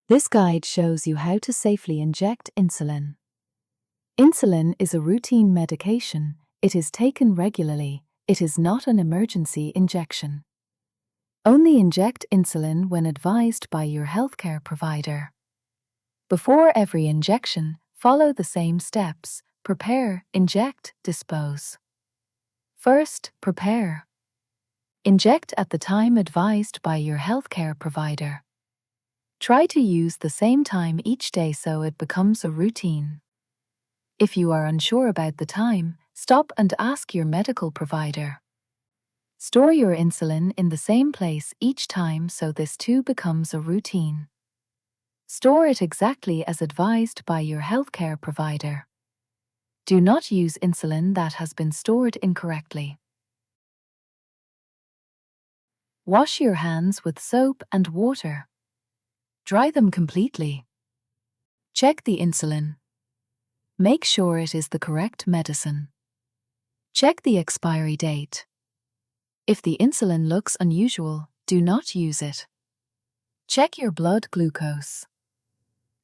This guide shows you how to safely inject insulin. Insulin is a routine medication. It is taken regularly. It is not an emergency injection. Only inject insulin when advised by your healthcare provider. Before every injection, follow the same steps: prepare, inject, dispose. First, prepare. Inject at the time advised by your healthcare provider. Try to use the same time each day so it becomes a routine. If you are unsure about the time, stop and ask your medical provider. Store your insulin in the same place each time so this too becomes a routine. Store it exactly as advised by your healthcare provider. Do not use insulin that has been stored incorrectly. Wash your hands with soap and water. Dry them completely. Check the insulin. Make sure it is the correct medicine. Check the expiry date. If the insulin looks unusual, do not use it. Check your blood glucose.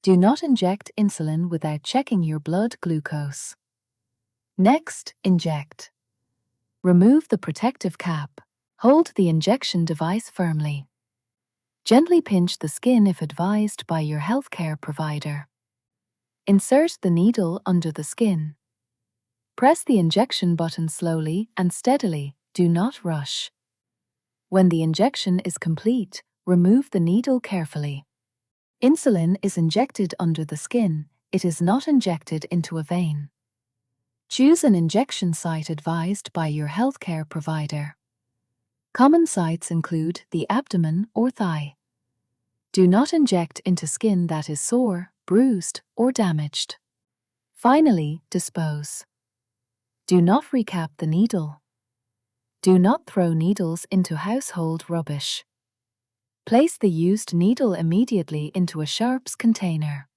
Do not inject insulin without checking your blood glucose. Next, inject. Remove the protective cap. Hold the injection device firmly. Gently pinch the skin if advised by your healthcare provider. Insert the needle under the skin. Press the injection button slowly and steadily. Do not rush. When the injection is complete, remove the needle carefully. Insulin is injected under the skin. It is not injected into a vein. Choose an injection site advised by your healthcare provider. Common sites include the abdomen or thigh. Do not inject into skin that is sore, bruised, or damaged. Finally, dispose. Do not recap the needle. Do not throw needles into household rubbish. Place the used needle immediately into a sharps container.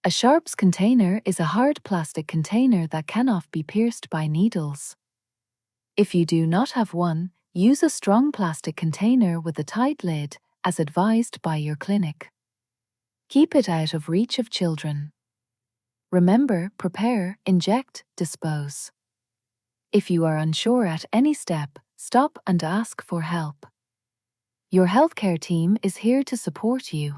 A sharps container is a hard plastic container that cannot be pierced by needles. If you do not have one, use a strong plastic container with a tight lid, as advised by your clinic. Keep it out of reach of children. Remember, prepare, inject, dispose. If you are unsure at any step, stop and ask for help. Your healthcare team is here to support you.